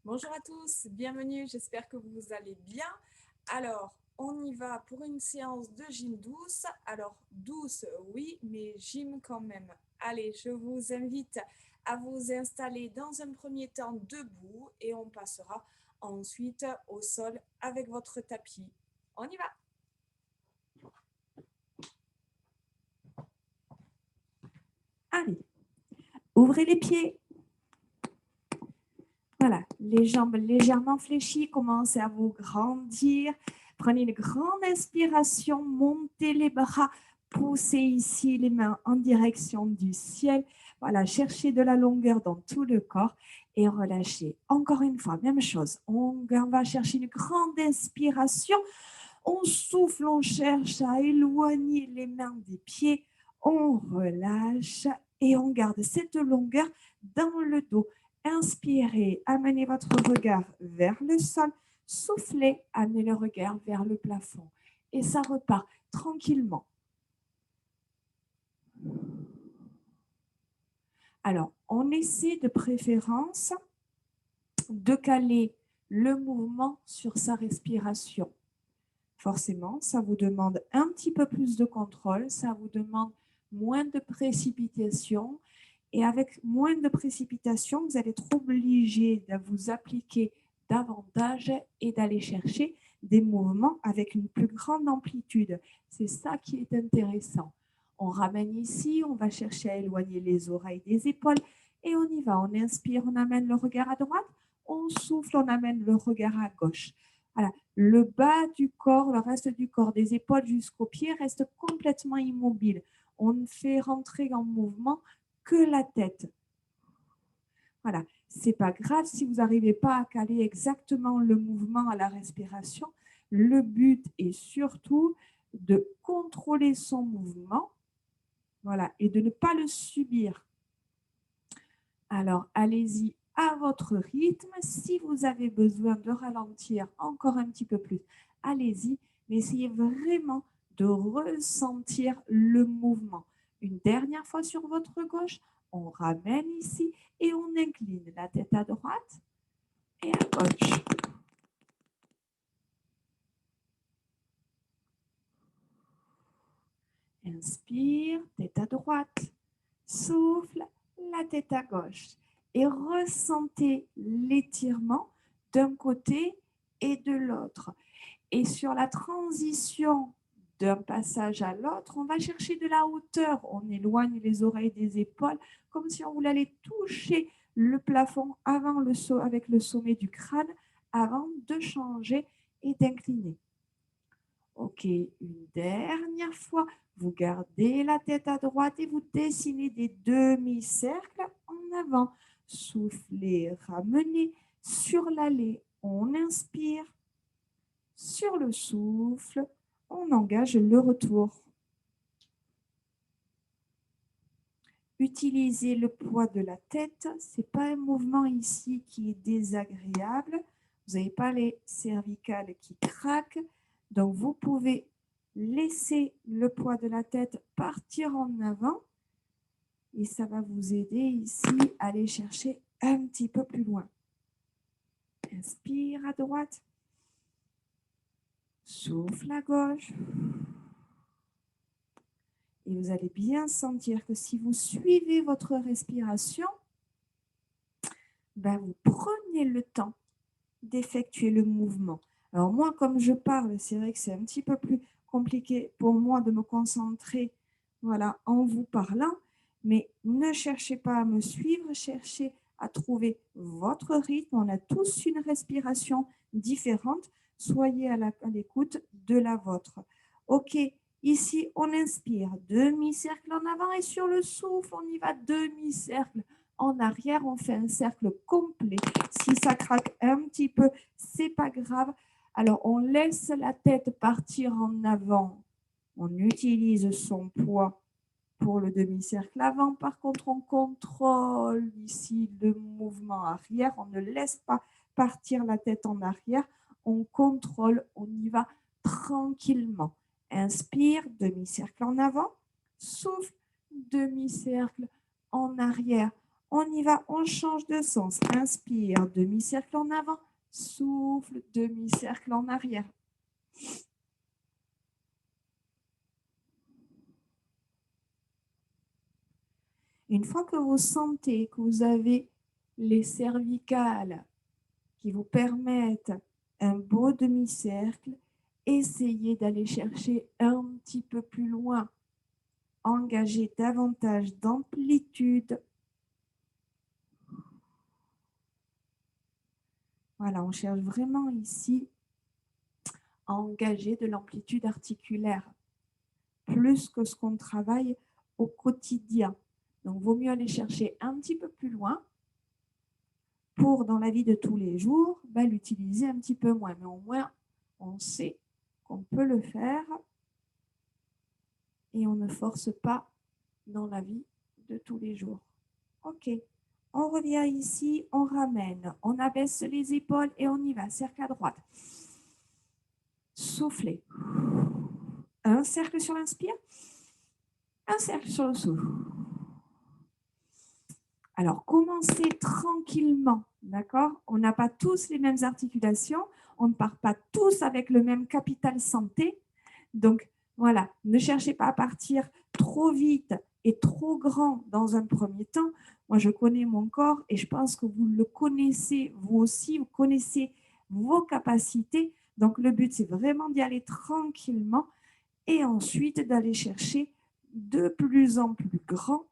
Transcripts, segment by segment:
Bonjour à tous, bienvenue, j'espère que vous allez bien. Alors, on y va pour une séance de gym douce. Alors, douce, oui, mais gym quand même. Allez, je vous invite à vous installer dans un premier temps debout et on passera ensuite au sol avec votre tapis. On y va. Allez, ouvrez les pieds. Voilà, les jambes légèrement fléchies, commencez à vous grandir. Prenez une grande inspiration, montez les bras, poussez ici les mains en direction du ciel. Voilà, cherchez de la longueur dans tout le corps et relâchez. Encore une fois, même chose. On va chercher une grande inspiration. On souffle, on cherche à éloigner les mains des pieds. On relâche et on garde cette longueur dans le dos. Inspirez, amenez votre regard vers le sol. Soufflez, amenez le regard vers le plafond. Et ça repart tranquillement. Alors, on essaie de préférence de caler le mouvement sur sa respiration. Forcément, ça vous demande un petit peu plus de contrôle, ça vous demande moins de précipitation. Et avec moins de précipitation, vous allez être obligé de vous appliquer davantage et d'aller chercher des mouvements avec une plus grande amplitude. C'est ça qui est intéressant. On ramène ici, on va chercher à éloigner les oreilles des épaules et on y va. On inspire, on amène le regard à droite, on souffle, on amène le regard à gauche. Voilà. Le bas du corps, le reste du corps, des épaules jusqu'aux pieds, reste complètement immobile. On ne fait rentrer en mouvement que la tête. Voilà. C'est pas grave si vous n'arrivez pas à caler exactement le mouvement à la respiration. Le but est surtout de contrôler son mouvement, voilà, et de ne pas le subir. Alors, allez-y à votre rythme. Si vous avez besoin de ralentir encore un petit peu plus, allez-y, mais essayez vraiment de ressentir le mouvement. Une dernière fois sur votre gauche, on ramène ici et on incline la tête à droite et à gauche. Inspire, tête à droite. Souffle, la tête à gauche. Et ressentez l'étirement d'un côté et de l'autre. Et sur la transition d'un passage à l'autre, on va chercher de la hauteur. On éloigne les oreilles des épaules comme si on voulait aller toucher le plafond avant avec le sommet du crâne avant de changer et d'incliner. Ok, une dernière fois, vous gardez la tête à droite et vous dessinez des demi-cercles en avant. Soufflez, ramenez sur l'allée. On inspire. Sur le souffle, on engage le retour. Utilisez le poids de la tête. Ce n'est pas un mouvement ici qui est désagréable. Vous n'avez pas les cervicales qui craquent. Donc, vous pouvez laisser le poids de la tête partir en avant. Et ça va vous aider ici à aller chercher un petit peu plus loin. Inspire à droite. Souffle à gauche. Et vous allez bien sentir que si vous suivez votre respiration, ben vous prenez le temps d'effectuer le mouvement. Alors moi, comme je parle, c'est vrai que c'est un petit peu plus compliqué pour moi de me concentrer, voilà, en vous parlant, mais ne cherchez pas à me suivre, cherchez à trouver votre rythme. On a tous une respiration différente. Soyez à l'écoute de la vôtre. Ok, ici, on inspire, demi-cercle en avant et sur le souffle, on y va, demi-cercle en arrière, on fait un cercle complet. Si ça craque un petit peu, c'est pas grave. Alors, on laisse la tête partir en avant. On utilise son poids pour le demi-cercle avant. Par contre, on contrôle ici le mouvement arrière. On ne laisse pas partir la tête en arrière. On contrôle, on y va tranquillement. Inspire, demi-cercle en avant. Souffle, demi-cercle en arrière. On y va, on change de sens. Inspire, demi-cercle en avant. Souffle, demi-cercle en arrière. Une fois que vous sentez que vous avez les cervicales qui vous permettent un beau demi-cercle, essayez d'aller chercher un petit peu plus loin. Engagez davantage d'amplitude. Voilà, on cherche vraiment ici à engager de l'amplitude articulaire, plus que ce qu'on travaille au quotidien. Donc, il vaut mieux aller chercher un petit peu plus loin pour, dans la vie de tous les jours, l'utiliser un petit peu moins. Mais au moins, on sait qu'on peut le faire et on ne force pas dans la vie de tous les jours. OK. On revient ici, on ramène, on abaisse les épaules et on y va. Cercle à droite. Soufflez. Un cercle sur l'inspire, un cercle sur le souffle. Alors, commencez tranquillement, d'accord? On n'a pas tous les mêmes articulations, on ne part pas tous avec le même capital santé. Donc, voilà, ne cherchez pas à partir trop vite et trop grand dans un premier temps. Moi, je connais mon corps et je pense que vous le connaissez, vous aussi, vous connaissez vos capacités. Donc, le but, c'est vraiment d'y aller tranquillement et ensuite d'aller chercher de plus en plus grand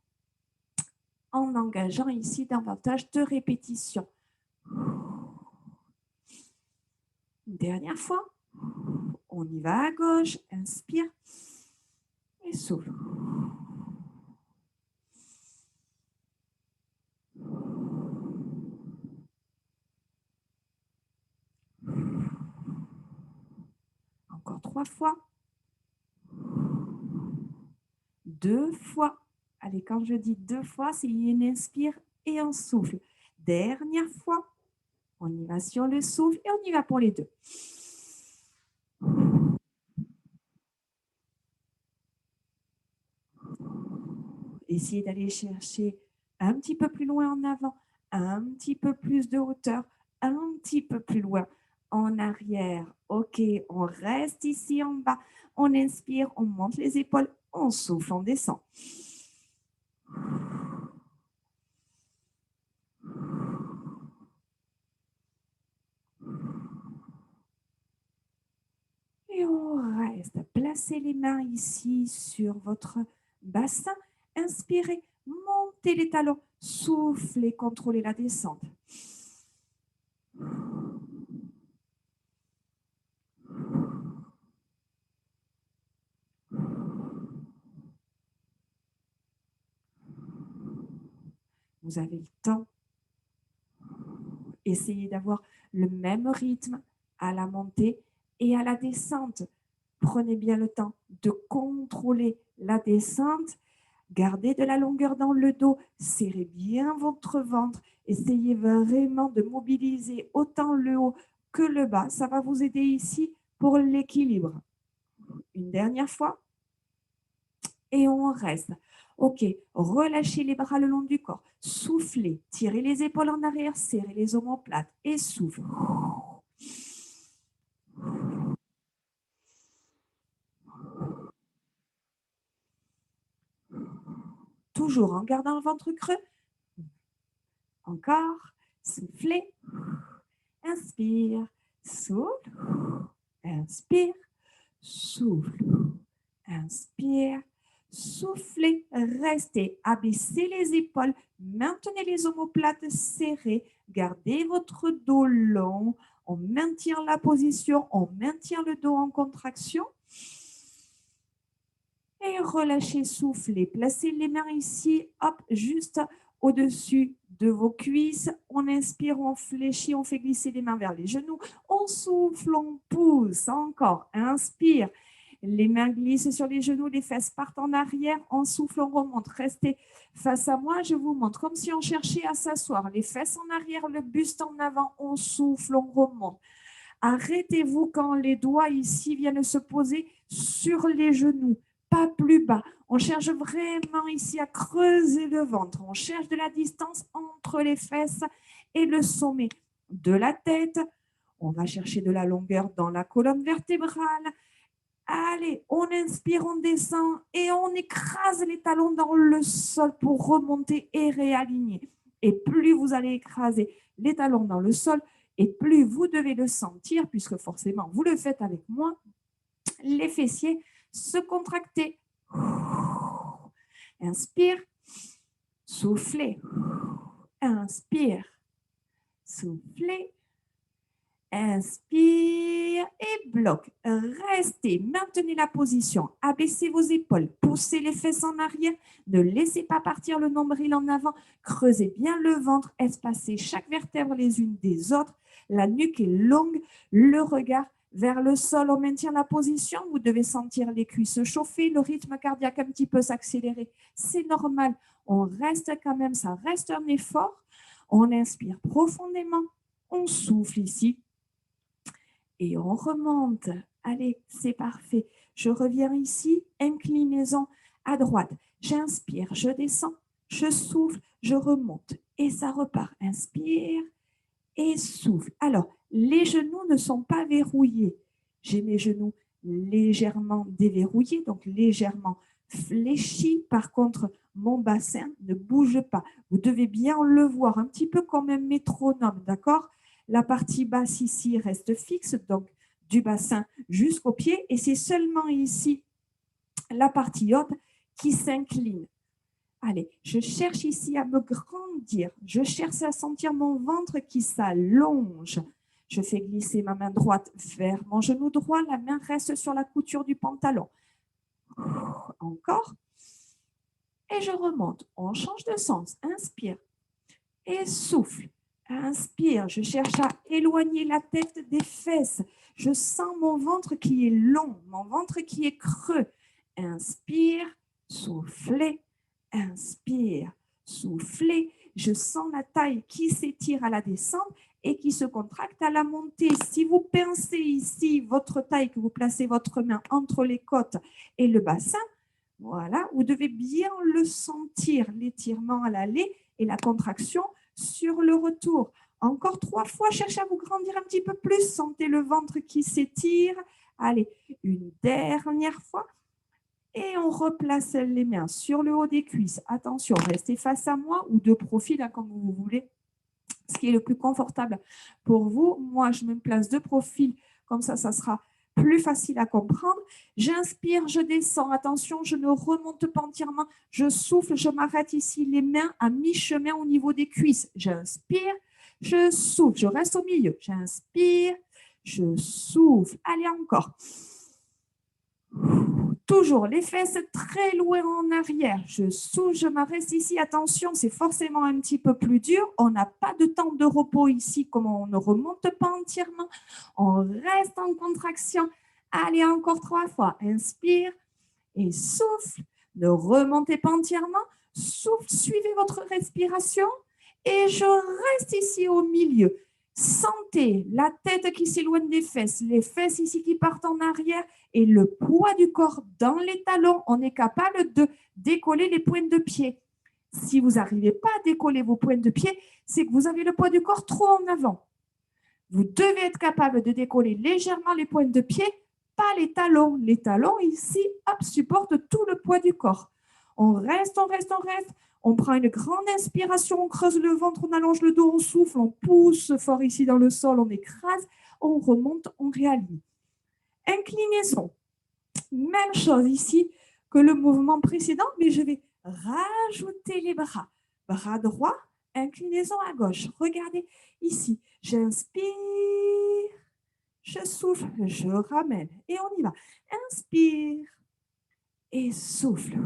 en engageant ici davantage de répétitions. Une dernière fois, on y va à gauche, inspire et souffle. Encore 3 fois. 2 fois. Allez, quand je dis 2 fois, c'est une inspire et un souffle. Dernière fois, on y va sur le souffle et on y va pour les 2. Essayez d'aller chercher un petit peu plus loin en avant, un petit peu plus de hauteur, un petit peu plus loin en arrière. OK, on reste ici en bas. On inspire, on monte les épaules, on souffle, on descend. Et on reste. Placez les mains ici sur votre bassin. Inspirez, montez les talons, soufflez, contrôlez la descente. Vous avez le temps. Essayez d'avoir le même rythme à la montée et à la descente. Prenez bien le temps de contrôler la descente. Gardez de la longueur dans le dos. Serrez bien votre ventre. Essayez vraiment de mobiliser autant le haut que le bas. Ça va vous aider ici pour l'équilibre. Une dernière fois. Et on reste. OK, relâchez les bras le long du corps. Soufflez, tirez les épaules en arrière, serrez les omoplates et souffle. Toujours en gardant le ventre creux. Encore, soufflez. Inspire, souffle. Inspire, souffle. Inspire, soufflez, restez, abaissez les épaules, maintenez les omoplates serrées, gardez votre dos long, on maintient la position, on maintient le dos en contraction. Et relâchez, soufflez, placez les mains ici, hop, juste au-dessus de vos cuisses. On inspire, on fléchit, on fait glisser les mains vers les genoux. On souffle, on pousse, encore, inspire. Les mains glissent sur les genoux, les fesses partent en arrière, on souffle, on remonte. Restez face à moi, je vous montre, comme si on cherchait à s'asseoir. Les fesses en arrière, le buste en avant, on souffle, on remonte. Arrêtez-vous quand les doigts ici viennent se poser sur les genoux, pas plus bas. On cherche vraiment ici à creuser le ventre. On cherche de la distance entre les fesses et le sommet de la tête. On va chercher de la longueur dans la colonne vertébrale. Allez, on inspire, on descend et on écrase les talons dans le sol pour remonter et réaligner. Et plus vous allez écraser les talons dans le sol, et plus vous devez le sentir, puisque forcément, vous le faites avec moi, les fessiers se contracter. Inspire, soufflez. Inspire, soufflez. Inspire et bloque. Restez, maintenez la position. Abaissez vos épaules, poussez les fesses en arrière. Ne laissez pas partir le nombril en avant. Creusez bien le ventre, espacez chaque vertèbre les unes des autres. La nuque est longue, le regard vers le sol. On maintient la position. Vous devez sentir les cuisses se chauffer, le rythme cardiaque un petit peu s'accélérer. C'est normal. On reste quand même, ça reste un effort. On inspire profondément. On souffle ici. Et on remonte. Allez, c'est parfait. Je reviens ici, inclinaison à droite. J'inspire, je descends, je souffle, je remonte. Et ça repart. Inspire et souffle. Alors, les genoux ne sont pas verrouillés. J'ai mes genoux légèrement déverrouillés, donc légèrement fléchis. Par contre, mon bassin ne bouge pas. Vous devez bien le voir, un petit peu comme un métronome, d'accord ? La partie basse ici reste fixe, donc du bassin jusqu'au pied. Et c'est seulement ici la partie haute qui s'incline. Allez, je cherche ici à me grandir. Je cherche à sentir mon ventre qui s'allonge. Je fais glisser ma main droite vers mon genou droit. La main reste sur la couture du pantalon. Encore. Et je remonte. On change de sens. Inspire. Et souffle. Inspire, je cherche à éloigner la tête des fesses. Je sens mon ventre qui est long, mon ventre qui est creux. Inspire, soufflez, inspire, soufflez. Je sens la taille qui s'étire à la descente et qui se contracte à la montée. Si vous pincez ici votre taille, que vous placez votre main entre les côtes et le bassin, voilà, vous devez bien le sentir, l'étirement à l'aller et la contraction sur le retour. Encore 3 fois, cherchez à vous grandir un petit peu plus. Sentez le ventre qui s'étire. Allez, une dernière fois. Et on replace les mains sur le haut des cuisses. Attention, restez face à moi ou de profil, hein, comme vous voulez. Ce qui est le plus confortable pour vous. Moi, je me place de profil. Comme ça sera plus facile à comprendre. J'inspire, je descends. Attention, je ne remonte pas entièrement. Je souffle, je m'arrête ici, les mains à mi-chemin au niveau des cuisses. J'inspire, je souffle, je reste au milieu. J'inspire, je souffle. Allez, encore. Toujours les fesses très loin en arrière. Je souffle, je m'arrête ici. Attention, c'est forcément un petit peu plus dur. On n'a pas de temps de repos ici, comme on ne remonte pas entièrement. On reste en contraction. Allez, encore 3 fois. Inspire et souffle. Ne remontez pas entièrement. Souffle, suivez votre respiration. Et je reste ici au milieu. Sentez la tête qui s'éloigne des fesses, les fesses ici qui partent en arrière et le poids du corps dans les talons. On est capable de décoller les pointes de pied. Si vous n'arrivez pas à décoller vos pointes de pied, c'est que vous avez le poids du corps trop en avant. Vous devez être capable de décoller légèrement les pointes de pied, pas les talons. Les talons ici, hop, supportent tout le poids du corps. On reste, on reste, on reste. On prend une grande inspiration, on creuse le ventre, on allonge le dos, on souffle, on pousse fort ici dans le sol, on écrase, on remonte, on réaligne. Inclinaison. Même chose ici que le mouvement précédent, mais je vais rajouter les bras. Bras droit, inclinaison à gauche. Regardez ici. J'inspire, je souffle, je ramène et on y va. Inspire et souffle.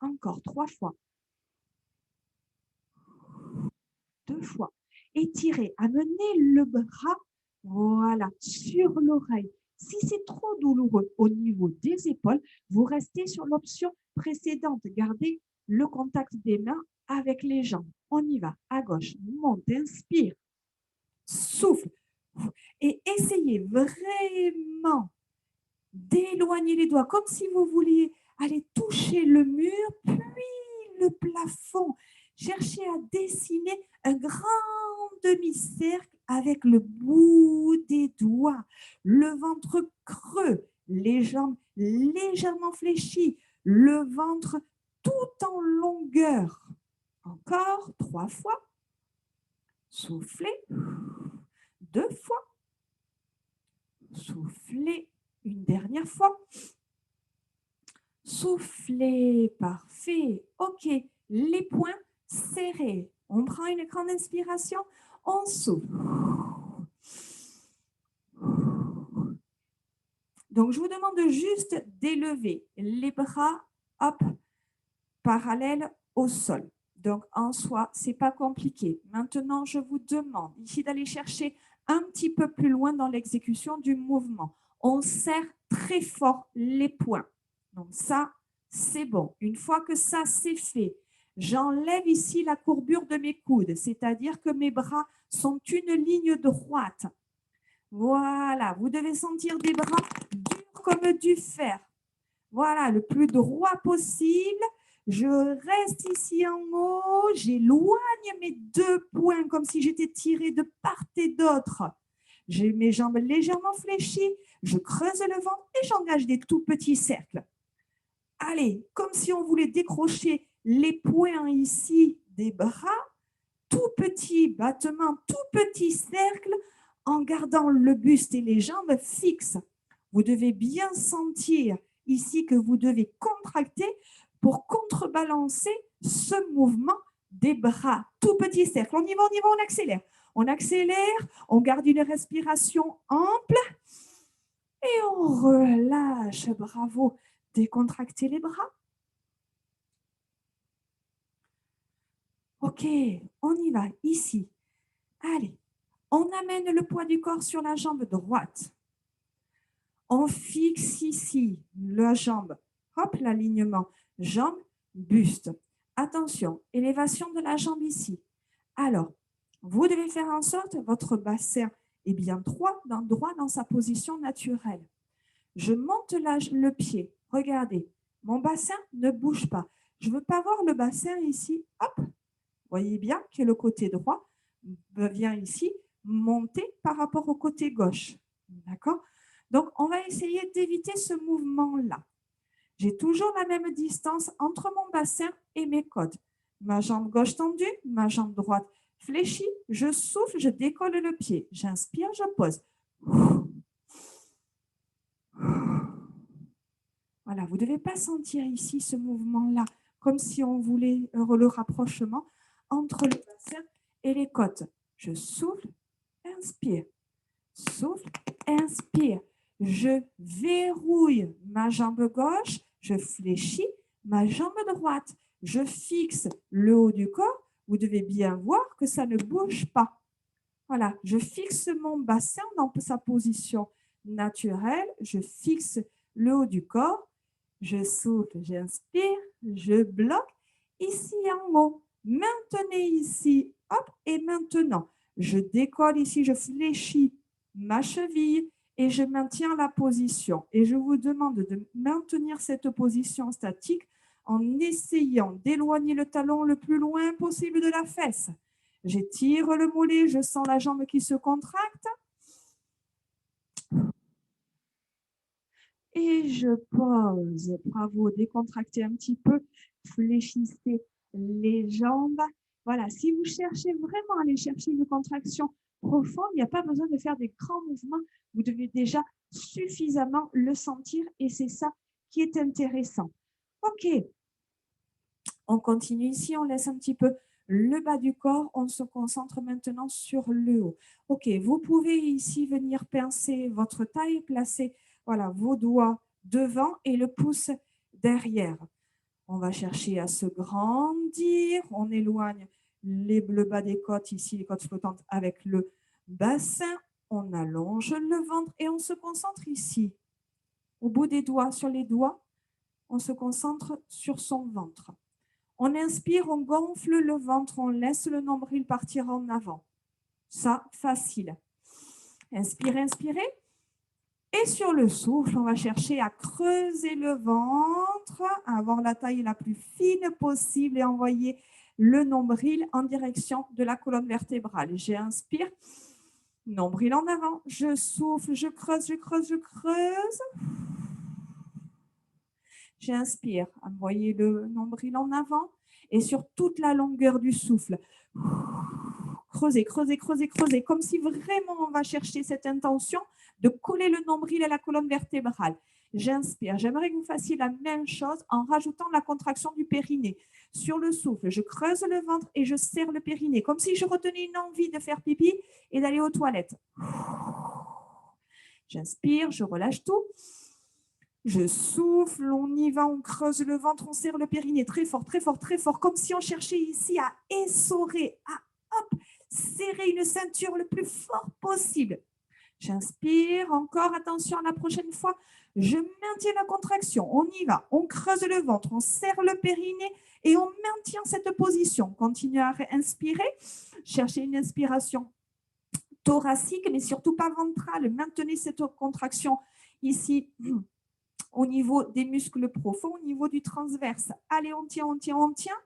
Encore 3 fois. 2 fois. Étirez, amenez le bras, voilà, sur l'oreille. Si c'est trop douloureux au niveau des épaules, vous restez sur l'option précédente. Gardez le contact des mains avec les jambes. On y va, à gauche, monte, inspire, souffle. Et essayez vraiment d'éloigner les doigts, comme si vous vouliez aller toucher le mur, puis le plafond. Cherchez à dessiner un grand demi-cercle avec le bout des doigts, le ventre creux, les jambes légèrement fléchies, le ventre tout en longueur. Encore 3 fois. Soufflez. 2 fois. Soufflez une dernière fois. Soufflez, parfait. OK, les poings serrés. On prend une grande inspiration, on souffle. Donc, je vous demande juste d'élever les bras, hop, parallèles au sol. Donc, en soi, ce n'est pas compliqué. Maintenant, je vous demande ici d'aller chercher un petit peu plus loin dans l'exécution du mouvement. On serre très fort les poings. Donc, ça, c'est bon. Une fois que ça, c'est fait, j'enlève ici la courbure de mes coudes, c'est-à-dire que mes bras sont une ligne droite. Voilà, vous devez sentir des bras durs comme du fer. Voilà, le plus droit possible. Je reste ici en haut, j'éloigne mes 2 poings comme si j'étais tirée de part et d'autre. J'ai mes jambes légèrement fléchies, je creuse le ventre et j'engage des tout petits cercles. Allez, comme si on voulait décrocher les poings ici des bras, tout petit battement, tout petit cercle en gardant le buste et les jambes fixes. Vous devez bien sentir ici que vous devez contracter pour contrebalancer ce mouvement des bras. Tout petit cercle. On y va, on accélère. On accélère, on garde une respiration ample et on relâche. Bravo. Décontractez les bras. OK, on y va, ici. Allez, on amène le poids du corps sur la jambe droite. On fixe ici la jambe. Hop, l'alignement. Jambe, buste. Attention, élévation de la jambe ici. Alors, vous devez faire en sorte que votre bassin est bien droit dans sa position naturelle. Je monte le pied. Regardez, mon bassin ne bouge pas. Je ne veux pas voir le bassin ici. Hop, voyez bien que le côté droit vient ici monter par rapport au côté gauche. D'accord? Donc, on va essayer d'éviter ce mouvement-là. J'ai toujours la même distance entre mon bassin et mes côtes. Ma jambe gauche tendue, ma jambe droite fléchie. Je souffle, je décolle le pied. J'inspire, je pose. Voilà, vous ne devez pas sentir ici ce mouvement-là, comme si on voulait le rapprochement entre le bassin et les côtes. Je souffle, inspire. Souffle, inspire. Je verrouille ma jambe gauche, je fléchis ma jambe droite. Je fixe le haut du corps. Vous devez bien voir que ça ne bouge pas. Voilà, je fixe mon bassin dans sa position naturelle. Je fixe le haut du corps. Je souffle, j'inspire, je bloque. Ici en haut, maintenez ici, hop, et maintenant, je décolle ici, je fléchis ma cheville et je maintiens la position. Et je vous demande de maintenir cette position statique en essayant d'éloigner le talon le plus loin possible de la fesse. J'étire le mollet, je sens la jambe qui se contracte. Et je pose. Bravo, décontractez un petit peu, fléchissez les jambes. Voilà, si vous cherchez vraiment à aller chercher une contraction profonde, il n'y a pas besoin de faire des grands mouvements. Vous devez déjà suffisamment le sentir et c'est ça qui est intéressant. OK, on continue ici, on laisse un petit peu le bas du corps. On se concentre maintenant sur le haut. OK, vous pouvez ici venir pincer votre taille, placer voilà, vos doigts devant et le pouce derrière. On va chercher à se grandir. On éloigne le bas des côtes, ici les côtes flottantes avec le bassin. On allonge le ventre et on se concentre ici. Au bout des doigts, sur les doigts, on se concentre sur son ventre. On inspire, on gonfle le ventre, on laisse le nombril partir en avant. Ça, facile. Inspirez, inspirez. Et sur le souffle, on va chercher à creuser le ventre, à avoir la taille la plus fine possible et envoyer le nombril en direction de la colonne vertébrale. J'inspire, nombril en avant, je souffle, je creuse, je creuse, je creuse. J'inspire, envoyez le nombril en avant et sur toute la longueur du souffle. Creusez, creusez, creusez, creusez, comme si vraiment on va chercher cette intention de coller le nombril à la colonne vertébrale. J'inspire. J'aimerais que vous fassiez la même chose en rajoutant la contraction du périnée. Sur le souffle, je creuse le ventre et je serre le périnée, comme si je retenais une envie de faire pipi et d'aller aux toilettes. J'inspire, je relâche tout. Je souffle, on y va, on creuse le ventre, on serre le périnée très fort, très fort, très fort, comme si on cherchait ici à essorer, à serrer une ceinture le plus fort possible. J'inspire, encore, attention à la prochaine fois. Je maintiens la contraction, on y va, on creuse le ventre, on serre le périnée et on maintient cette position. Continuez à inspirer, cherchez une inspiration thoracique, mais surtout pas ventrale. Maintenez cette contraction ici au niveau des muscles profonds, au niveau du transverse. Allez, on tient, on tient, on tient.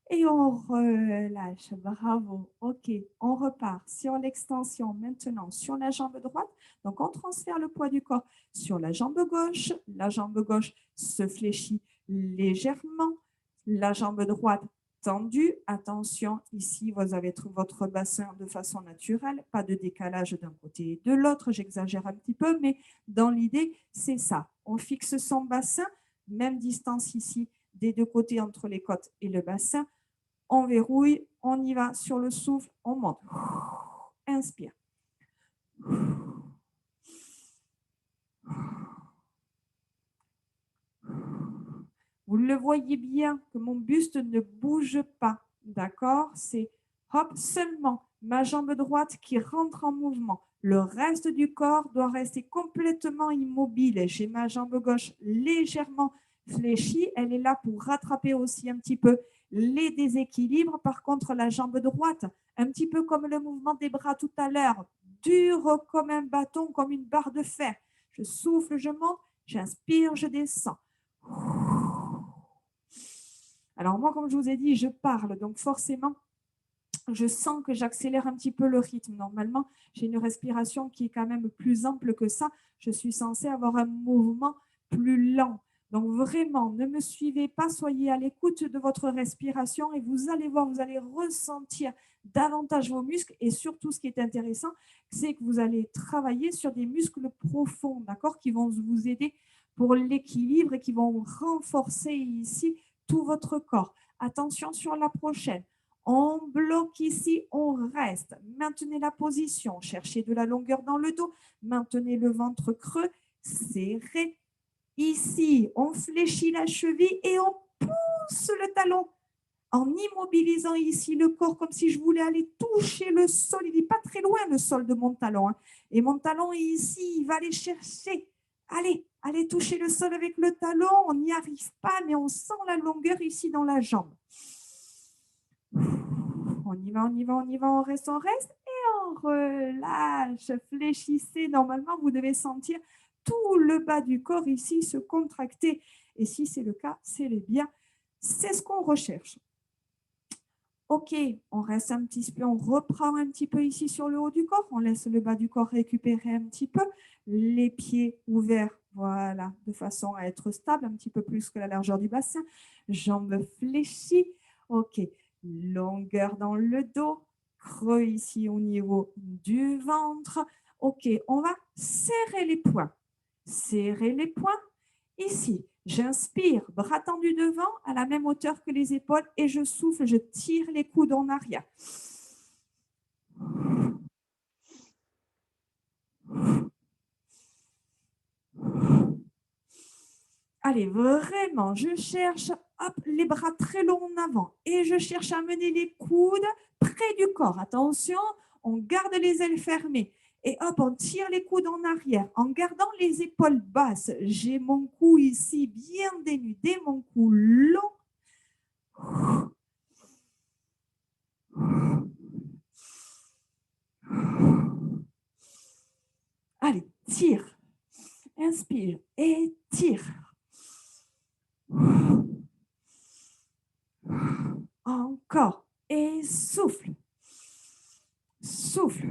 Et on relâche, bravo. Ok, on repart sur l'extension maintenant sur la jambe droite. Donc, on transfère le poids du corps sur la jambe gauche. La jambe gauche se fléchit légèrement. La jambe droite tendue. Attention, ici, vous avez votre bassin de façon naturelle. Pas de décalage d'un côté et de l'autre. J'exagère un petit peu, mais dans l'idée, c'est ça. On fixe son bassin, même distance ici des deux côtés entre les côtes et le bassin. On verrouille, on y va sur le souffle, on monte. Inspire. Vous le voyez bien que mon buste ne bouge pas, d'accord? C'est hop, seulement ma jambe droite qui rentre en mouvement. Le reste du corps doit rester complètement immobile. J'ai ma jambe gauche légèrement fléchie. Elle est là pour rattraper aussi un petit peu les déséquilibres. Par contre, la jambe droite, un petit peu comme le mouvement des bras tout à l'heure, dure comme un bâton, comme une barre de fer. Je souffle, je monte, j'inspire, je descends. Alors moi, comme je vous ai dit, je parle, donc forcément, je sens que j'accélère un petit peu le rythme. Normalement, j'ai une respiration qui est quand même plus ample que ça. Je suis censée avoir un mouvement plus lent. Donc vraiment, ne me suivez pas, soyez à l'écoute de votre respiration et vous allez voir, vous allez ressentir davantage vos muscles et surtout, ce qui est intéressant, c'est que vous allez travailler sur des muscles profonds, d'accord, qui vont vous aider pour l'équilibre et qui vont renforcer ici tout votre corps. Attention sur la prochaine. On bloque ici, on reste. Maintenez la position. Cherchez de la longueur dans le dos. Maintenez le ventre creux. Serrez. Ici, on fléchit la cheville et on pousse le talon en immobilisant ici le corps comme si je voulais aller toucher le sol. Il n'est pas très loin le sol de mon talon. Et mon talon est ici, il va aller chercher. Allez toucher le sol avec le talon. On n'y arrive pas, mais on sent la longueur ici dans la jambe. On y va, on y va, on y va, on reste et on relâche. Fléchissez. Normalement, vous devez sentir tout le bas du corps ici se contracter. Et si c'est le cas, c'est bien. C'est ce qu'on recherche. Ok, on reste un petit peu, on reprend un petit peu ici sur le haut du corps. On laisse le bas du corps récupérer un petit peu. Les pieds ouverts, voilà, de façon à être stable, un petit peu plus que la largeur du bassin. Jambes fléchies. Ok. Longueur dans le dos, creux ici au niveau du ventre. Ok, on va serrer les poings. Serrer les poings. Ici, j'inspire, bras tendus devant, à la même hauteur que les épaules, et je souffle, je tire les coudes en arrière. Allez, vraiment, je cherche les bras très longs en avant et je cherche à mener les coudes près du corps. Attention, on garde les ailes fermées et hop, on tire les coudes en arrière en gardant les épaules basses. J'ai mon cou ici bien dénudé, mon cou long. Allez, tire. Inspire et tire. Encore. Et souffle. Souffle.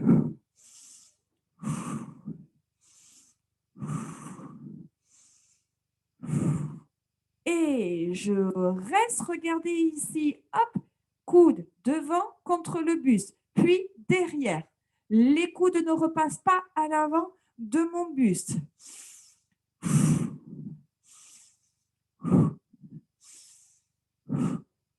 Et je reste, regardez ici, hop, coude devant contre le buste, puis derrière. Les coudes ne repassent pas à l'avant de mon buste.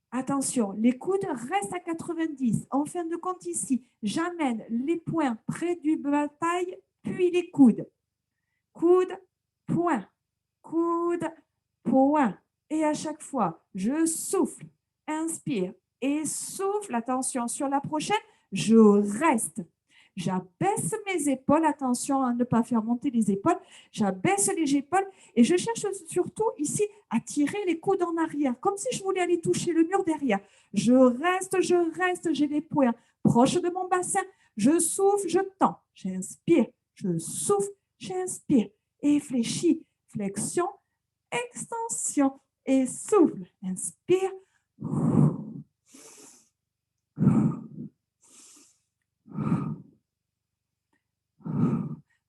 Attention, les coudes restent à 90. En fin de compte ici, j'amène les poings près du bas de taille, puis les coudes. Coude, point, coude, point. Et à chaque fois, je souffle, inspire et souffle. Attention, sur la prochaine, je reste. J'abaisse mes épaules, attention à ne pas faire monter les épaules. J'abaisse les épaules et je cherche surtout ici à tirer les coudes en arrière, comme si je voulais aller toucher le mur derrière. Je reste, j'ai les poings proches de mon bassin. Je souffle, je tends. J'inspire, je souffle, j'inspire et fléchis. Flexion, extension et souffle. Inspire.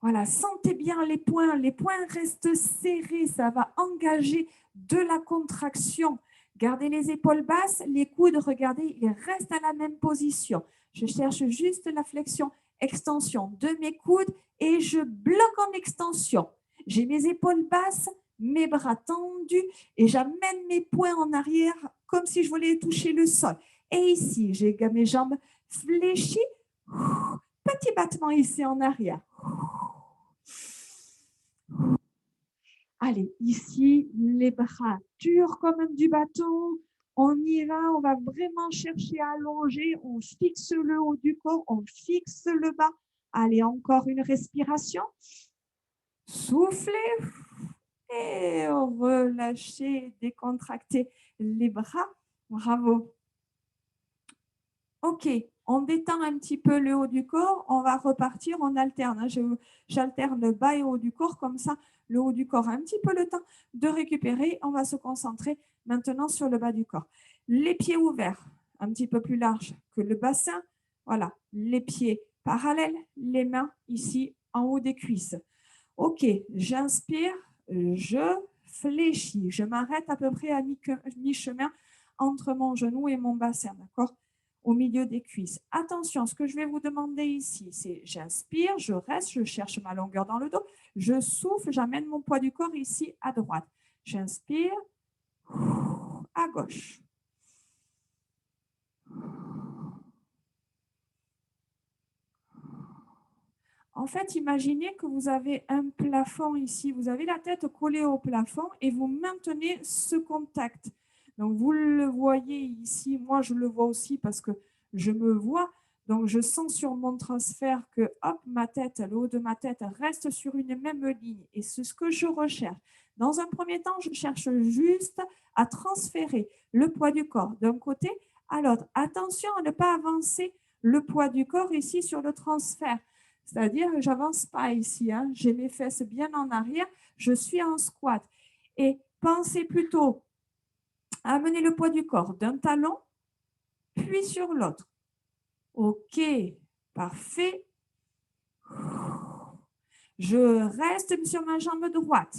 Voilà, sentez bien les poings restent serrés, ça va engager de la contraction. Gardez les épaules basses, les coudes, regardez, ils restent à la même position. Je cherche juste la flexion, extension de mes coudes et je bloque en extension. J'ai mes épaules basses, mes bras tendus et j'amène mes poings en arrière comme si je voulais toucher le sol. Et ici, j'ai mes jambes fléchies. Petit battement ici en arrière. Allez, ici, les bras durs comme du bâton. On y va, on va vraiment chercher à allonger. On fixe le haut du corps, on fixe le bas. Allez, encore une respiration. Soufflez et relâchez, décontractez les bras. Bravo. Ok, on détend un petit peu le haut du corps. On va repartir, on alterne. J'alterne le bas et haut du corps, comme ça, le haut du corps a un petit peu le temps de récupérer. On va se concentrer maintenant sur le bas du corps. Les pieds ouverts, un petit peu plus larges que le bassin. Voilà, les pieds parallèles, les mains ici en haut des cuisses. Ok, j'inspire, je fléchis. Je m'arrête à peu près à mi-chemin entre mon genou et mon bassin, d'accord ? Au milieu des cuisses. Attention, ce que je vais vous demander ici, c'est j'inspire, je reste, je cherche ma longueur dans le dos, je souffle, j'amène mon poids du corps ici à droite. J'inspire, à gauche. En fait, imaginez que vous avez un plafond ici, vous avez la tête collée au plafond et vous maintenez ce contact. Donc, vous le voyez ici, moi je le vois aussi parce que je me vois. Donc, je sens sur mon transfert que hop, ma tête, le haut de ma tête reste sur une même ligne et c'est ce que je recherche. Dans un premier temps, je cherche juste à transférer le poids du corps d'un côté à l'autre. Attention à ne pas avancer le poids du corps ici sur le transfert. C'est-à-dire que je n'avance pas ici, hein. J'ai mes fesses bien en arrière, je suis en squat. Et pensez plutôt à amener le poids du corps d'un talon, puis sur l'autre. Ok, parfait. Je reste sur ma jambe droite.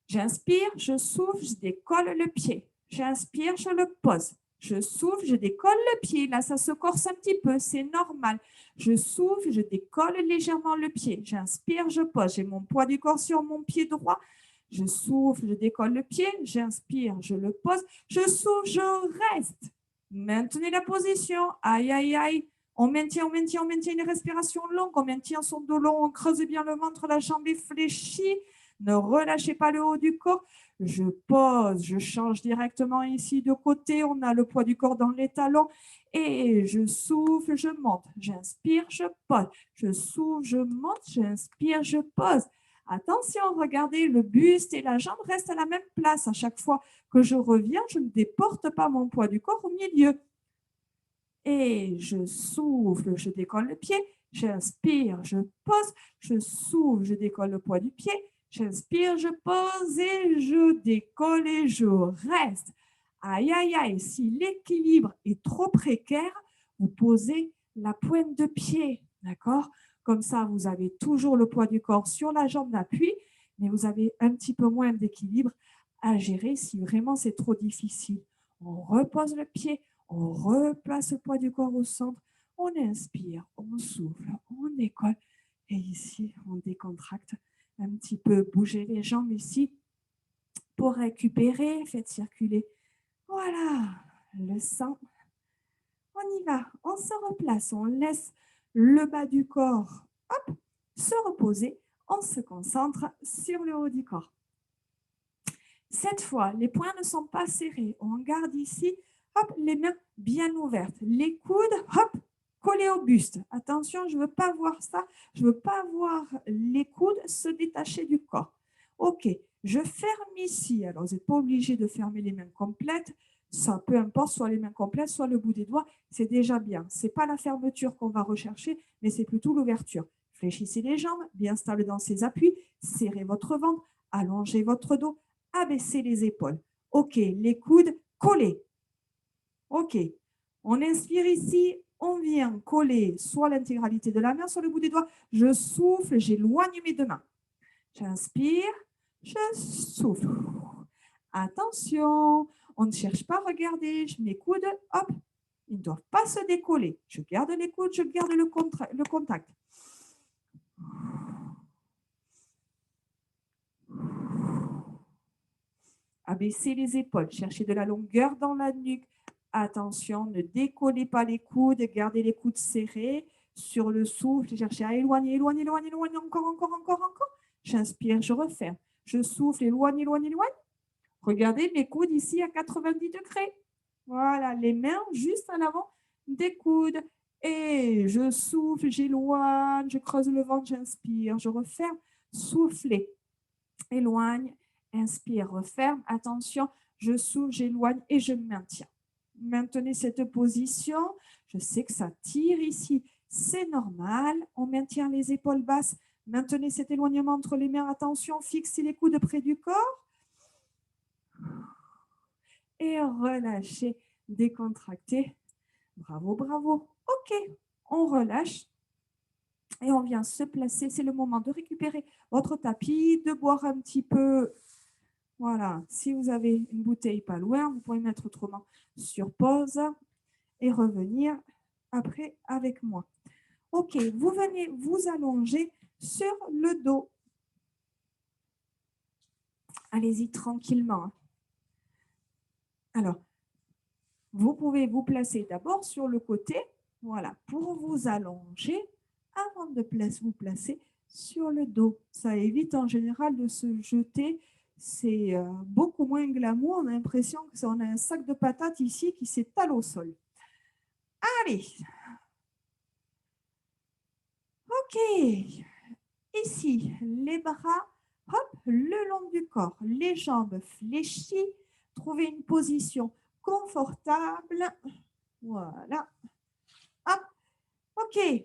J'inspire, je souffle, je décolle le pied. J'inspire, je le pose. Je souffle, je décolle le pied. Là, ça se corse un petit peu, c'est normal. Je souffle, je décolle légèrement le pied. J'inspire, je pose. J'ai mon poids du corps sur mon pied droit. Je souffle, je décolle le pied. J'inspire, je le pose. Je souffle, je reste. Maintenez la position. Aïe, aïe, aïe. On maintient une respiration longue. On maintient son dos long. On creuse bien le ventre. La jambe est fléchie. Ne relâchez pas le haut du corps. Je pose, je change directement ici de côté. On a le poids du corps dans les talons. Et je souffle, je monte. J'inspire, je pose. Je souffle, je monte. J'inspire, je pose. Attention, regardez, le buste et la jambe restent à la même place. À chaque fois que je reviens, je ne déporte pas mon poids du corps au milieu. et je souffle, je décolle le pied, j'inspire, je pose, je souffle, je décolle le poids du pied, j'inspire, je pose et je décolle et je reste. Aïe, aïe, aïe, si l'équilibre est trop précaire, vous posez la pointe de pied, d'accord? Comme ça, vous avez toujours le poids du corps sur la jambe d'appui, mais vous avez un petit peu moins d'équilibre à gérer si vraiment c'est trop difficile. On repose le pied, on replace le poids du corps au centre, on inspire, on souffle, on décolle et ici, on décontracte un petit peu, bougez les jambes ici pour récupérer, faites circuler. Voilà, le sang. On y va, on se replace, on laisse le bas du corps hop, se reposer, on se concentre sur le haut du corps. Cette fois, les poings ne sont pas serrés. On garde ici, hop, les mains bien ouvertes. Les coudes, hop, collés au buste. Attention, je ne veux pas voir ça. Je ne veux pas voir les coudes se détacher du corps. OK, je ferme ici. Alors, vous n'êtes pas obligé de fermer les mains complètes. Ça, peu importe, soit les mains complètes, soit le bout des doigts, c'est déjà bien. Ce n'est pas la fermeture qu'on va rechercher, mais c'est plutôt l'ouverture. Fléchissez les jambes, bien stable dans ses appuis. Serrez votre ventre, allongez votre dos. Abaisser les épaules. OK, les coudes collés. OK, on inspire ici, on vient coller soit l'intégralité de la main, soit le bout des doigts. Je souffle, j'éloigne mes deux mains. J'inspire, je souffle. Attention, on ne cherche pas à regarder. Mes coudes, hop, ils ne doivent pas se décoller. Je garde les coudes, je garde le contact. Abaissez les épaules, cherchez de la longueur dans la nuque. Attention, ne décollez pas les coudes, gardez les coudes serrés. Sur le souffle, cherchez à éloigner, éloigner, éloigner, éloigner, encore. J'inspire, je referme. Je souffle, éloigne, éloigne, éloigne. Regardez mes coudes ici à 90 degrés. Voilà, les mains juste en avant des coudes. Et je souffle, j'éloigne, je creuse le ventre, j'inspire, je referme. Soufflez, éloigne, inspire, referme. Attention, je souffle, j'éloigne et je maintiens. Maintenez cette position. Je sais que ça tire ici. C'est normal. On maintient les épaules basses. Maintenez cet éloignement entre les mains. Attention, fixez les coudes près du corps. Et relâchez, décontractez. Bravo, bravo. OK, on relâche. Et on vient se placer. C'est le moment de récupérer votre tapis, de boire un petit peu. Voilà, si vous avez une bouteille pas loin, vous pouvez mettre autrement sur pause et revenir après avec moi. OK, vous venez vous allonger sur le dos. Allez-y tranquillement. Alors, vous pouvez vous placer d'abord sur le côté, voilà, pour vous allonger avant de vous placer sur le dos. Ça évite en général de se jeter. C'est beaucoup moins glamour. On a l'impression qu'on a un sac de patates ici qui s'étale au sol. Allez. OK. Ici, les bras, hop, le long du corps, les jambes fléchies. Trouvez une position confortable. Voilà. Hop. OK.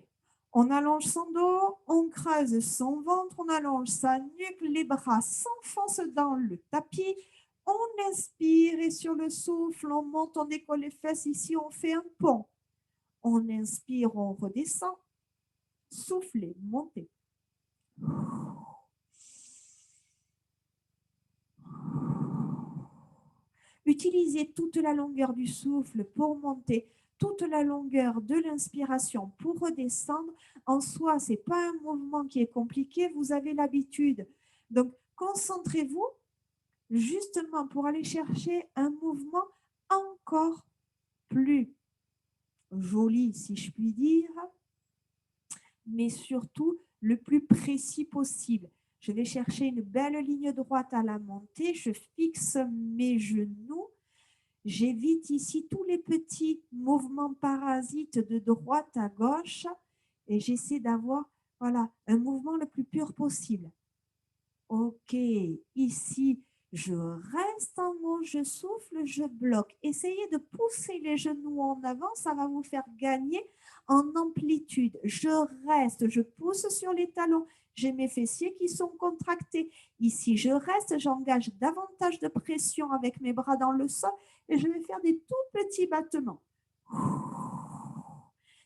On allonge son dos, on creuse son ventre, on allonge sa nuque, les bras s'enfoncent dans le tapis. On inspire et sur le souffle, on monte, on décolle les fesses. Ici, on fait un pont. On inspire, on redescend. Soufflez, montez. Utilisez toute la longueur du souffle pour monter, toute la longueur de l'inspiration pour redescendre. En soi, ce n'est pas un mouvement qui est compliqué, vous avez l'habitude. Donc, concentrez-vous justement pour aller chercher un mouvement encore plus joli, si je puis dire, mais surtout le plus précis possible. Je vais chercher une belle ligne droite à la montée, je fixe mes genoux, j'évite ici tous les petits mouvements parasites de droite à gauche et j'essaie d'avoir voilà, un mouvement le plus pur possible. OK, ici, je reste en haut, quand je souffle, je bloque. Essayez de pousser les genoux en avant, ça va vous faire gagner en amplitude. Je reste, je pousse sur les talons. J'ai mes fessiers qui sont contractés. Ici, je reste, j'engage davantage de pression avec mes bras dans le sol et je vais faire des tout petits battements.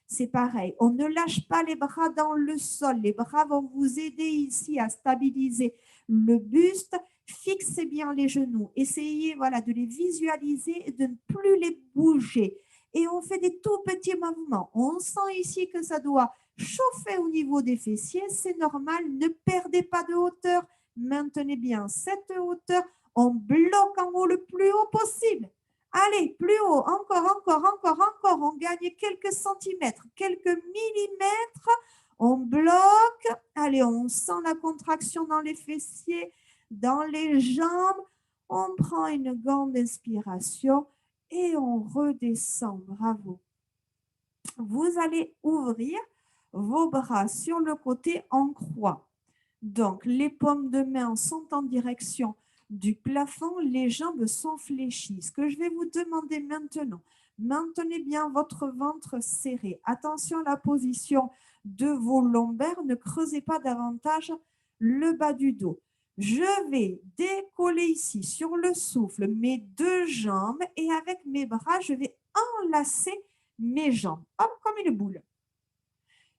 C'est pareil, on ne lâche pas les bras dans le sol. Les bras vont vous aider ici à stabiliser le buste. Fixez bien les genoux. Essayez de les visualiser et de ne plus les bouger. Et on fait des tout petits mouvements. On sent ici que ça doit chauffer au niveau des fessiers. C'est normal. Ne perdez pas de hauteur. Maintenez bien cette hauteur. On bloque en haut le plus haut possible. Allez, plus haut, encore. On gagne quelques centimètres, quelques millimètres. On bloque. Allez, on sent la contraction dans les fessiers, dans les jambes. On prend une grande inspiration et on redescend. Bravo. Vous allez ouvrir vos bras sur le côté en croix. Donc, les paumes de main sont en direction du plafond, les jambes sont fléchies. Ce que je vais vous demander maintenant, maintenez bien votre ventre serré. Attention à la position de vos lombaires, ne creusez pas davantage le bas du dos. Je vais décoller ici sur le souffle mes deux jambes et avec mes bras, je vais enlacer mes jambes, hop, comme une boule.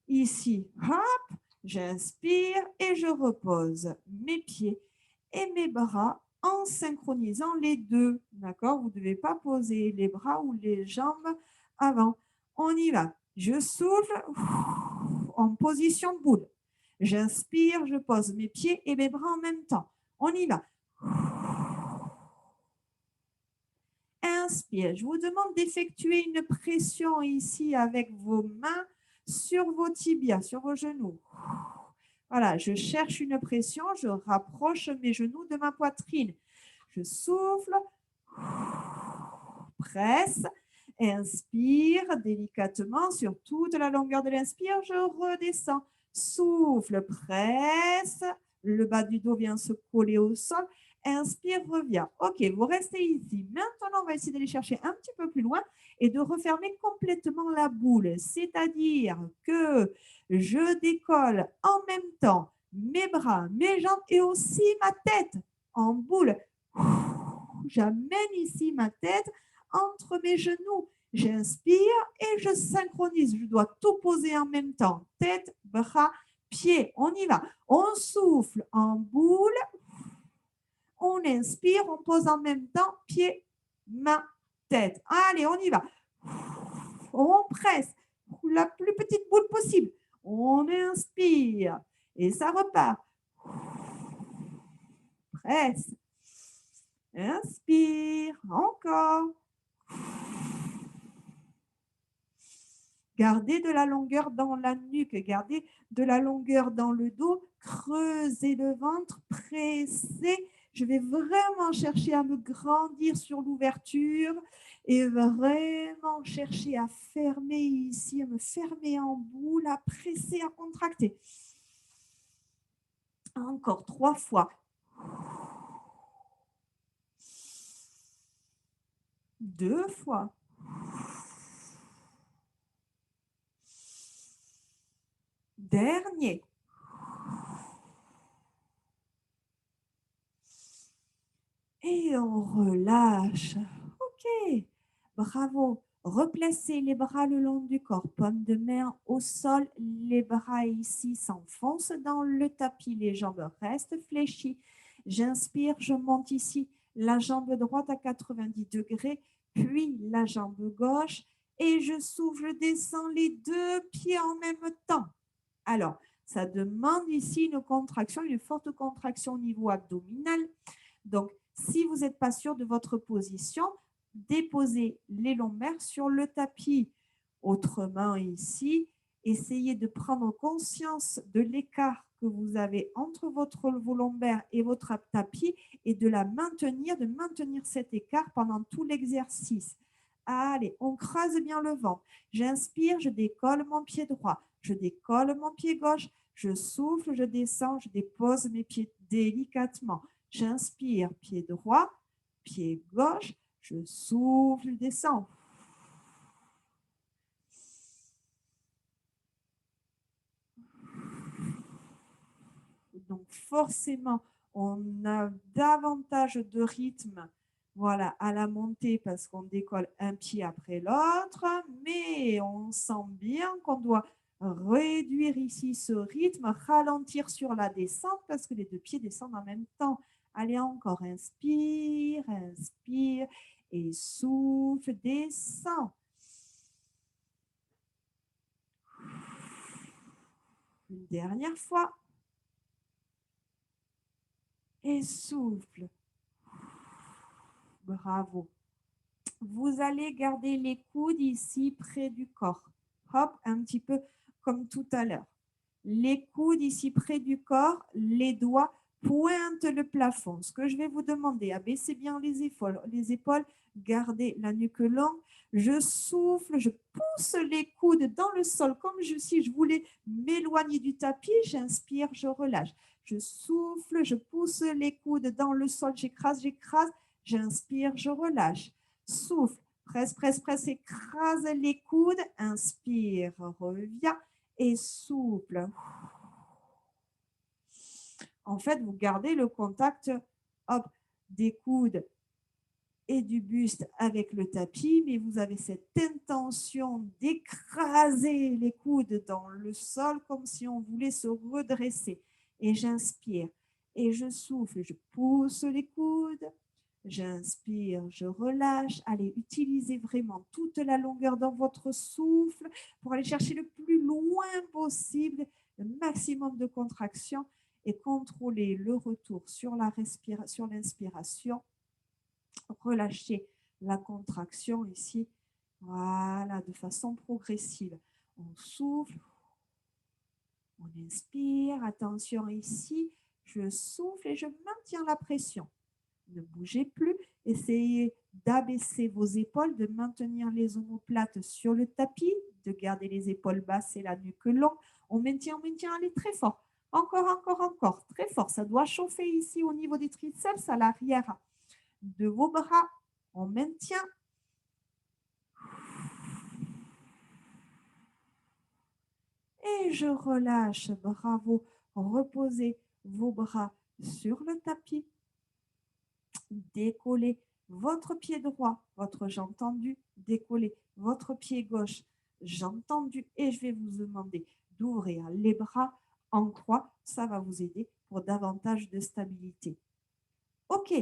Ici, hop, j'inspire et je repose mes pieds et mes bras en synchronisant les deux. D'accord? Vous ne devez pas poser les bras ou les jambes avant. On y va. Je souffle en position de boule. J'inspire, je pose mes pieds et mes bras en même temps. On y va. Inspire. Je vous demande d'effectuer une pression ici avec vos mains sur vos tibias, sur vos genoux. Voilà, je cherche une pression, je rapproche mes genoux de ma poitrine. Je souffle, presse, inspire délicatement sur toute la longueur de l'inspire, je redescends. Souffle, presse, le bas du dos vient se coller au sol. Inspire, reviens. Ok, vous restez ici. Maintenant, on va essayer d'aller chercher un petit peu plus loin et de refermer complètement la boule. C'est-à-dire que je décolle en même temps mes bras, mes jambes et aussi ma tête en boule. J'amène ici ma tête entre mes genoux. J'inspire et je synchronise. Je dois tout poser en même temps. Tête, bras, pieds. On y va. On souffle en boule. On inspire, on pose en même temps pieds, mains, tête. Allez, on y va. On presse la plus petite boule possible. On inspire et ça repart. Presse. Inspire, encore. Gardez de la longueur dans la nuque, gardez de la longueur dans le dos, creusez le ventre, pressez. Je vais vraiment chercher à me grandir sur l'ouverture et vraiment chercher à fermer ici, à me fermer en boule, à presser, à contracter. Encore 3 fois. 2 fois. Dernier. Et on relâche. Ok, bravo. Replacez les bras le long du corps, paume de main au sol, les bras ici s'enfoncent dans le tapis, les jambes restent fléchies. J'inspire, je monte ici la jambe droite à 90 degrés, puis la jambe gauche et je souffle, je descends les 2 pieds en même temps. Alors, ça demande ici une contraction, une forte contraction au niveau abdominal. Donc, si vous n'êtes pas sûr de votre position, déposez les lombaires sur le tapis. Autrement, ici, essayez de prendre conscience de l'écart que vous avez entre vos lombaires et votre tapis et de maintenir cet écart pendant tout l'exercice. Allez, on creuse bien le ventre. J'inspire, je décolle mon pied droit. Je décolle mon pied gauche. Je souffle, je descends, je dépose mes pieds délicatement. J'inspire, pied droit, pied gauche, je souffle, je descends. Donc, forcément, on a davantage de rythme voilà, à la montée parce qu'on décolle un pied après l'autre, mais on sent bien qu'on doit réduire ici ce rythme, ralentir sur la descente parce que les deux pieds descendent en même temps. Allez, encore, inspire, inspire et souffle, descend. Une dernière fois. Et souffle. Bravo. Vous allez garder les coudes ici près du corps. Hop, un petit peu comme tout à l'heure. Les coudes ici près du corps, les doigts pointent le plafond. Ce que je vais vous demander, abaissez bien les épaules, gardez la nuque longue. Je souffle, je pousse les coudes dans le sol comme si je voulais m'éloigner du tapis. J'inspire, je relâche. Je souffle, je pousse les coudes dans le sol, j'écrase, j'écrase. J'inspire, je relâche. Souffle, presse, presse, presse, écrase les coudes. Inspire, reviens et souffle. En fait, vous gardez le contact hop, des coudes et du buste avec le tapis, mais vous avez cette intention d'écraser les coudes dans le sol comme si on voulait se redresser. Et j'inspire et je souffle, je pousse les coudes. J'inspire, je relâche. Allez, utilisez vraiment toute la longueur dans votre souffle pour aller chercher le plus loin possible, le maximum de contraction et contrôler le retour sur l'inspiration. Relâchez la contraction ici. Voilà, de façon progressive. On souffle, on inspire. Attention ici, je souffle et je maintiens la pression. Ne bougez plus. Essayez d'abaisser vos épaules, de maintenir les omoplates sur le tapis, de garder les épaules basses et la nuque longue. On maintient, allez très fort. Encore, encore, encore. Très fort. Ça doit chauffer ici au niveau des triceps, à l'arrière de vos bras. On maintient. Et je relâche. Bravo. Reposez vos bras sur le tapis. Décollez votre pied droit, votre jambe tendue, décollez votre pied gauche, jambe tendue et je vais vous demander d'ouvrir les bras en croix. Ça va vous aider pour davantage de stabilité. Ok,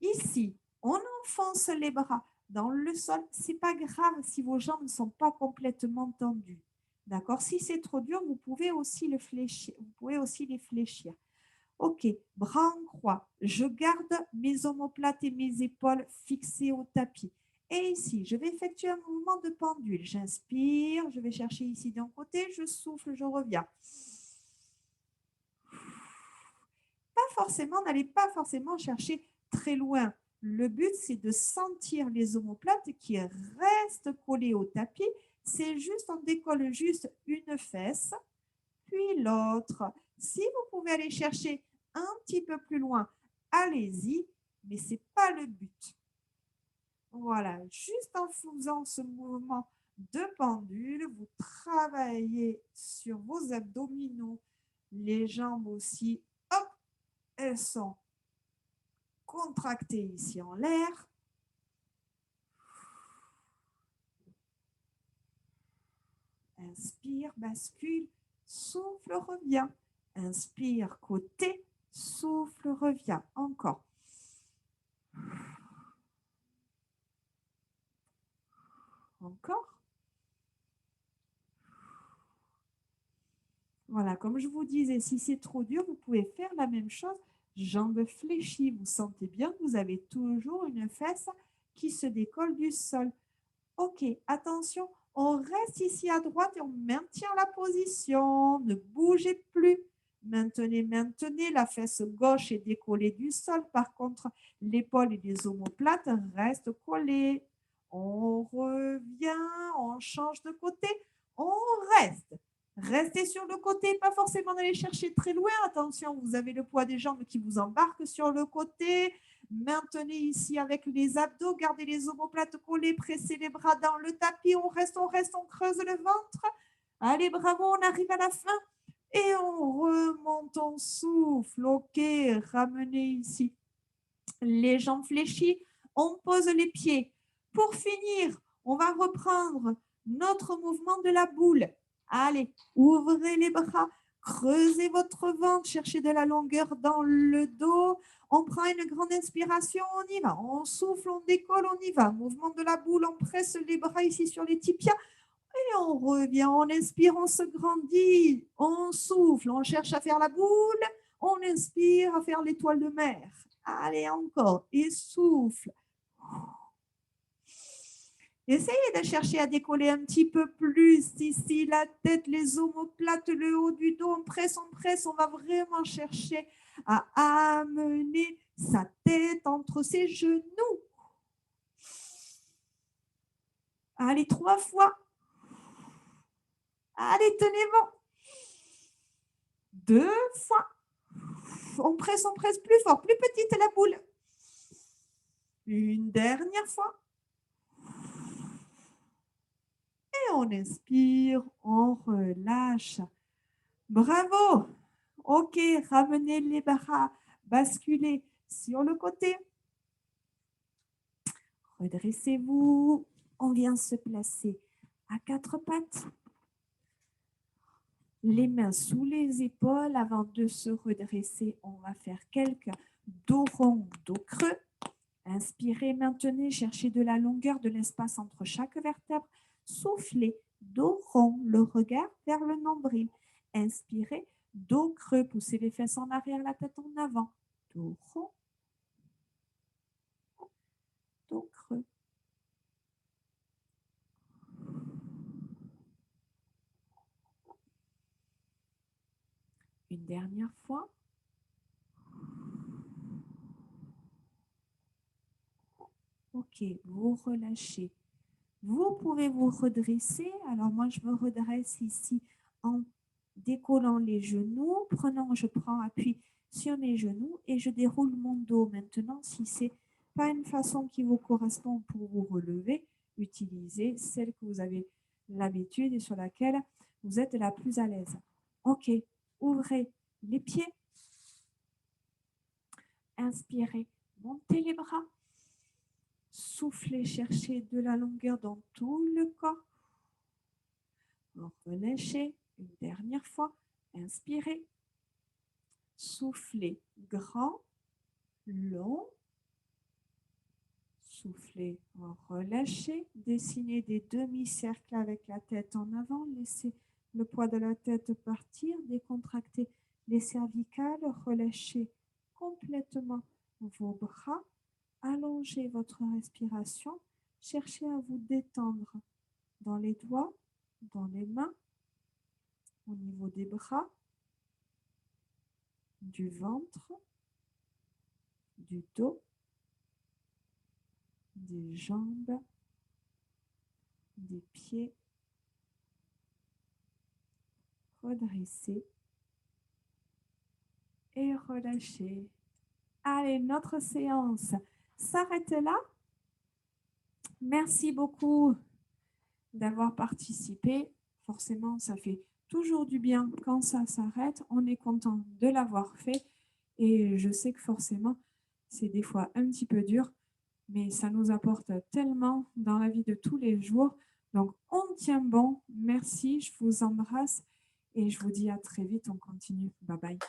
ici, on enfonce les bras dans le sol. Ce n'est pas grave si vos jambes ne sont pas complètement tendues. D'accord? Si c'est trop dur, vous pouvez aussi les fléchir. Ok, bras en croix. Je garde mes omoplates et mes épaules fixées au tapis. Et ici, je vais effectuer un mouvement de pendule. J'inspire, je vais chercher ici d'un côté, je souffle, je reviens. N'allez pas forcément chercher très loin. Le but, c'est de sentir les omoplates qui restent collées au tapis. C'est juste, on décolle juste une fesse, puis l'autre. Si vous pouvez aller chercher un petit peu plus loin, allez-y, mais ce n'est pas le but. Voilà, juste en faisant ce mouvement de pendule, vous travaillez sur vos abdominaux, les jambes aussi. Hop, elles sont contractées ici en l'air. Inspire, bascule, souffle, revient. Inspire, côté, souffle, revient. Encore. Encore. Voilà, comme je vous disais, si c'est trop dur, vous pouvez faire la même chose. Jambes fléchies, vous sentez bien que vous avez toujours une fesse qui se décolle du sol. Ok, attention, on reste ici à droite et on maintient la position. Ne bougez plus. Maintenez, la fesse gauche est décollée du sol. Par contre, l'épaule et les omoplates restent collées. On revient, on change de côté, on reste. Restez sur le côté, pas forcément d'aller chercher très loin. Attention, vous avez le poids des jambes qui vous embarque sur le côté. Maintenez ici avec les abdos, gardez les omoplates collées, pressez les bras dans le tapis. On reste, on creuse le ventre. Allez, bravo, on arrive à la fin. Et on remonte, on souffle. OK, ramenez ici les jambes fléchies. On pose les pieds. Pour finir, on va reprendre notre mouvement de la boule. Allez, ouvrez les bras, creusez votre ventre, cherchez de la longueur dans le dos. On prend une grande inspiration, on y va. On souffle, on décolle, on y va. Mouvement de la boule, on presse les bras ici sur les tibias. Et on revient, on inspire, on se grandit, on souffle, on cherche à faire la boule, on inspire à faire l'étoile de mer. Allez, encore, et souffle. Essayez de chercher à décoller un petit peu plus ici, la tête, les omoplates, le haut du dos, on presse, on va vraiment chercher à amener sa tête entre ses genoux. Allez, 3 fois. Allez, tenez bon. 2 fois. On presse plus fort, plus petite la boule. Une dernière fois. Et on inspire, on relâche. Bravo. OK, ramenez les bras, basculez sur le côté. Redressez-vous. On vient se placer à 4 pattes. Les mains sous les épaules. Avant de se redresser, on va faire quelques dos ronds, dos creux. Inspirez, maintenez, cherchez de la longueur, de l'espace entre chaque vertèbre. Soufflez, dos rond, le regard vers le nombril. Inspirez, dos creux, poussez les fesses en arrière, la tête en avant. Dos rond, dos creux. Une dernière fois. OK, vous relâchez. Vous pouvez vous redresser. Alors moi, je me redresse ici en décollant les genoux. Je prends appui sur mes genoux et je déroule mon dos. Maintenant, si ce n'est pas une façon qui vous correspond pour vous relever, utilisez celle que vous avez l'habitude et sur laquelle vous êtes la plus à l'aise. OK, ouvrez les pieds. Inspirez, montez les bras. Soufflez, cherchez de la longueur dans tout le corps. Relâchez une dernière fois. Inspirez. Soufflez grand, long. Soufflez, relâchez. Dessinez des demi-cercles avec la tête en avant. Laissez le poids de la tête partir. Décontractez les cervicales. Relâchez complètement vos bras. Allongez votre respiration. Cherchez à vous détendre dans les doigts, dans les mains, au niveau des bras, du ventre, du dos, des jambes, des pieds. Redressez et relâchez. Allez, notre séance s'arrête là. Merci beaucoup d'avoir participé. Forcément, ça fait toujours du bien quand ça s'arrête. On est content de l'avoir fait. Et je sais que forcément, c'est des fois un petit peu dur, mais ça nous apporte tellement dans la vie de tous les jours. Donc, on tient bon. Merci, je vous embrasse et je vous dis à très vite. On continue. Bye bye.